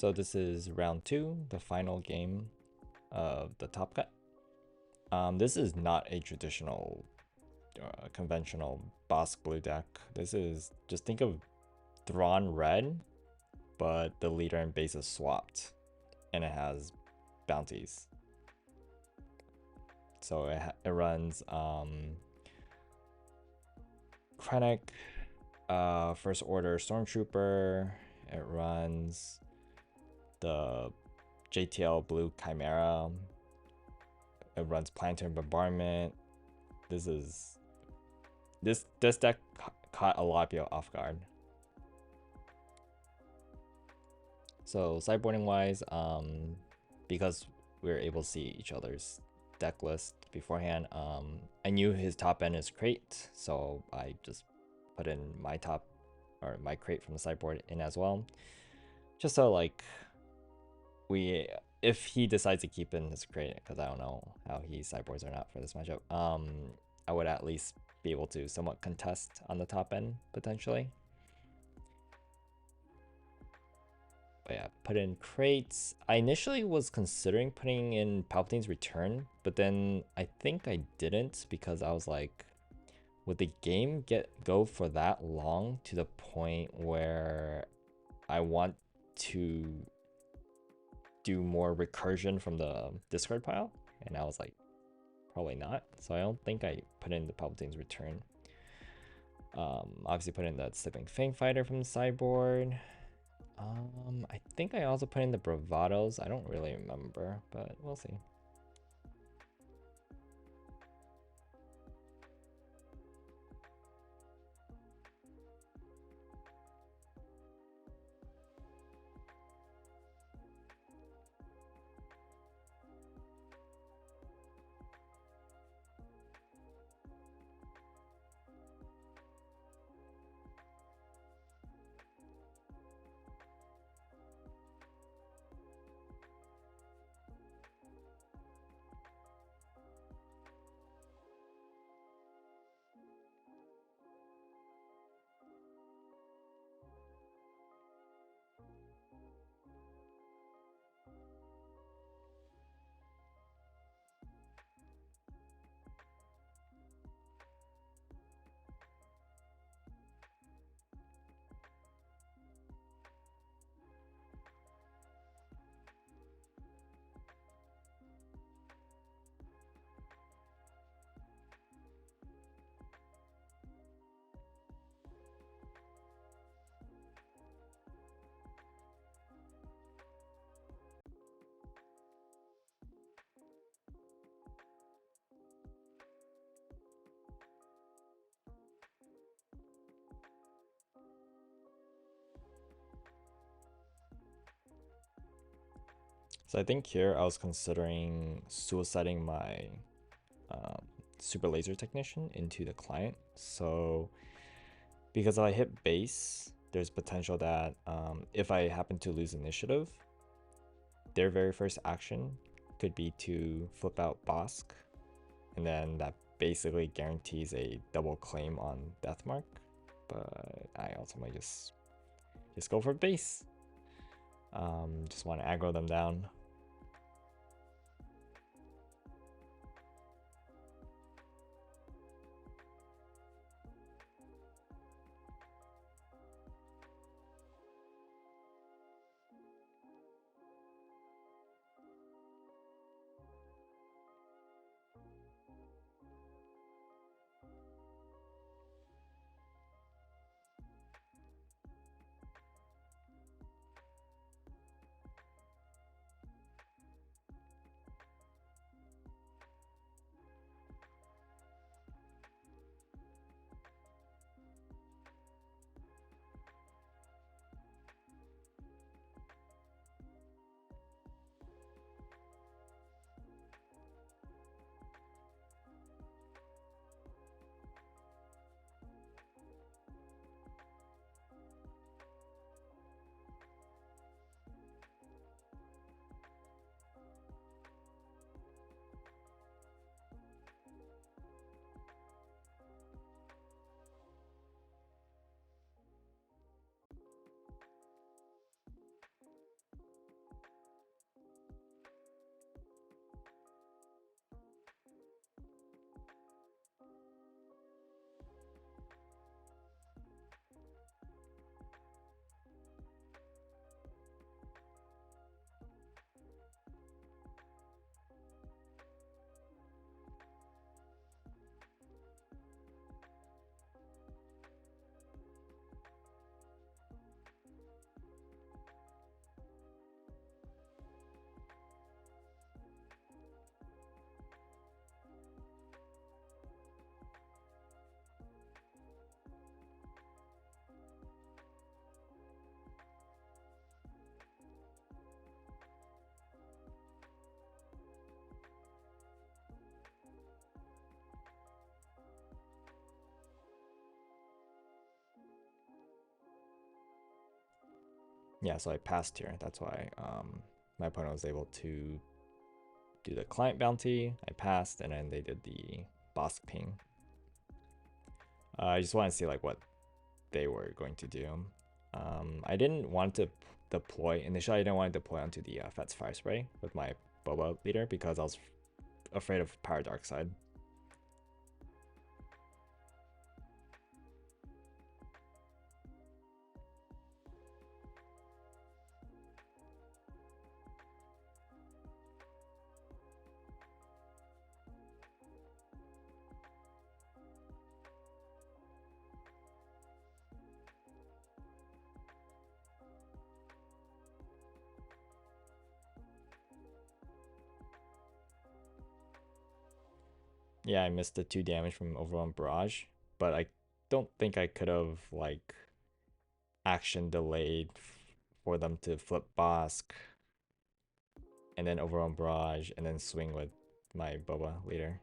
So this is round 2, the final game of the Top Cut. This is not a traditional, conventional Bossk blue deck. This is, just think of Thrawn red, but the leader and base is swapped, and it has bounties. So it runs Krennic, First Order Stormtrooper. It runs the JTL Blue Chimera. It runs Planetary Bombardment. This deck caught a lot of people off guard. So sideboarding wise, because we were able to see each other's deck list beforehand, I knew his top end is crate, so I just put in my crate from the sideboard in as well, just so like if he decides to keep in his crate, because I don't know how he sideboards or not for this matchup, I would at least be able to somewhat contest on the top end potentially. But yeah, put in crates. I initially was considering putting in Palpatine's Return, but then I think I didn't, because I was like, would the game go for that long to the point where I want to do more recursion from the discard pile? And I was like, probably not. So I don't think I put in the Palpatine's Return. Obviously put in that Slipping Fang Fighter from the sideboard. I think I also put in the Bravados. I don't really remember, but we'll see. So I think here I was considering suiciding my Super Laser Technician into the client. So because if I hit base, there's potential that if I happen to lose initiative, their very first action could be to flip out Bossk, and then that basically guarantees a double claim on Deathmark. But I ultimately just go for base. Just want to aggro them down. yeah, so I passed here. That's why my opponent was able to do the client bounty. I passed, and then they did the Bossk ping. I just want to see like what they were going to do. I didn't want to deploy initially. I didn't want to deploy onto the Fet's Fire Spray with my Boba leader because I was afraid of Power Dark Side. Yeah, I missed the 2 damage from Overwhelm Barrage, but I don't think I could have like action delayed for them to flip Bossk and then Overwhelm Barrage and then swing with my Boba leader.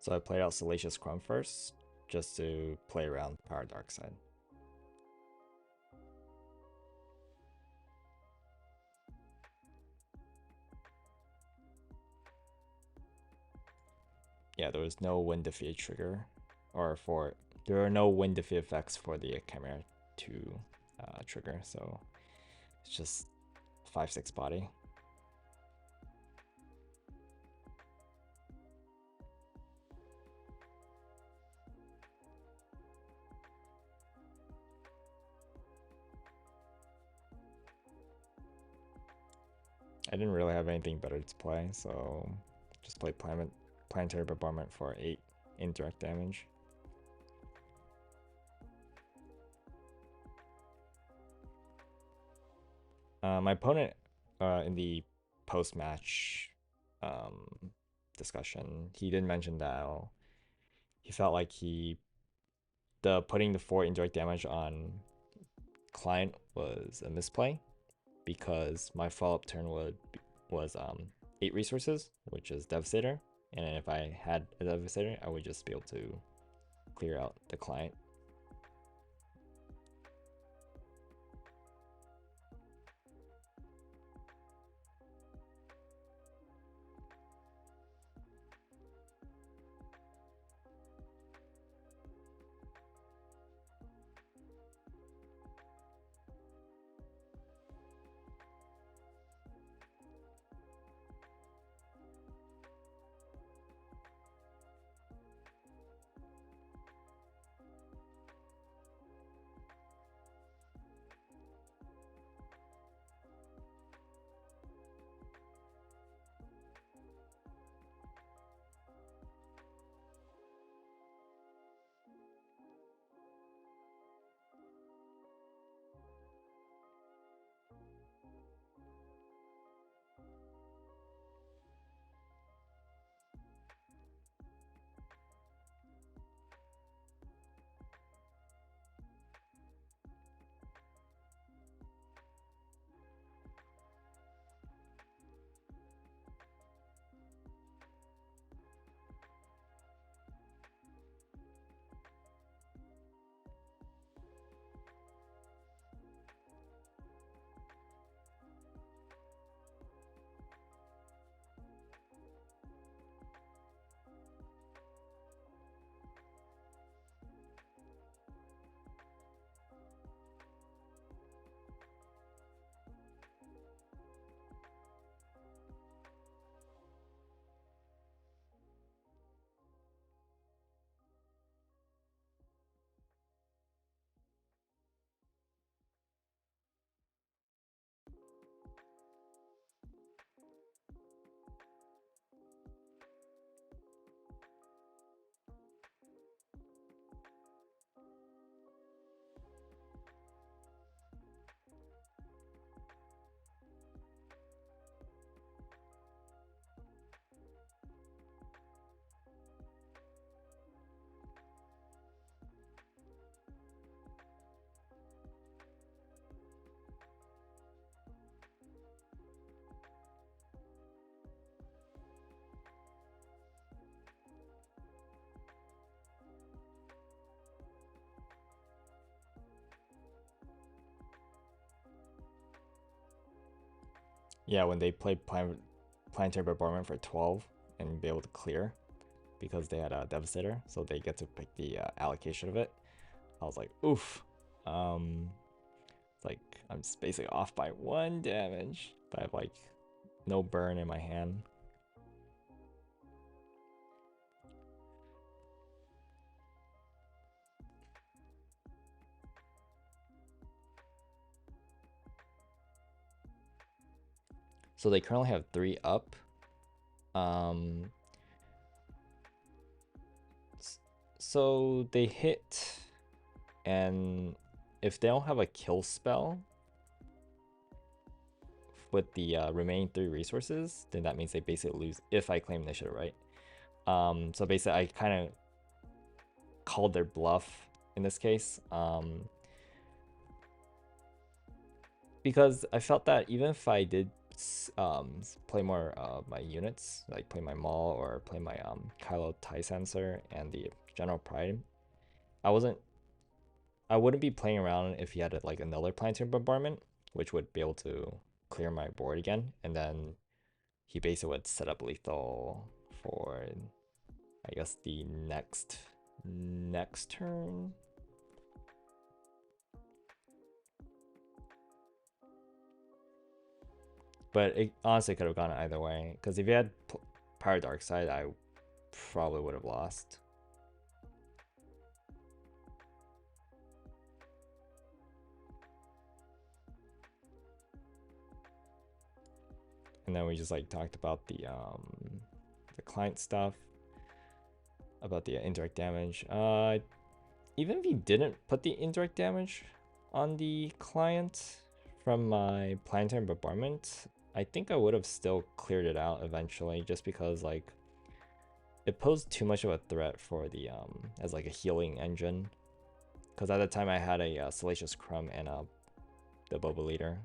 So I played out Salacious Crumb first, just to play around Power Dark Side. Yeah, there was no wind defeat trigger, or for there are no wind defeat effects for the Chimera to trigger, so it's just 5/6 body. I didn't really have anything better to play, so just played Planetary Bombardment for 8 indirect damage. My opponent in the post-match discussion, he did mention that he felt like putting the 4 indirect damage on client was a misplay because my follow-up turn was 8 resources, which is Devastator, and if I had a Devastator, I would just be able to clear out the client. Yeah, when they played Planetary Bombardment for 12 and be able to clear because they had a Devastator, so they get to pick the allocation of it. I was like, oof. Like I'm just basically off by 1 damage, but I have like no burn in my hand. So they currently have 3 up. So they hit, and if they don't have a kill spell with the remaining 3 resources, then that means they basically lose if I claim initiative, right? So basically I kind of called their bluff in this case, because I felt that even if I did play more of my units, like play my Maul or play my Kylo TIE Sensor and the General Pride, I wouldn't be playing around if he had like another Planetary Bombardment, which would be able to clear my board again, and then he basically would set up lethal for, I guess, the next turn. But it honestly could have gone either way, because if you had Power Dark Side, I probably would have lost. And then we just like talked about the client stuff, about the indirect damage. Even if you didn't put the indirect damage on the client from my Planetary Bombardment, I think I would have still cleared it out eventually, just because like it posed too much of a threat for the as like a healing engine. Because at the time I had a Salacious Crumb and the Boba leader,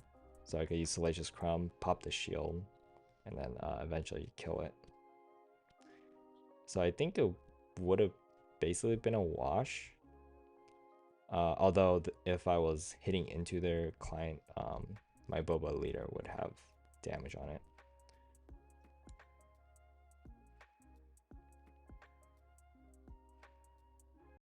so I could use Salacious Crumb, pop the shield, and then eventually kill it. So I think it would have basically been a wash. Although if I was hitting into their client, my Boba leader would have damage on it.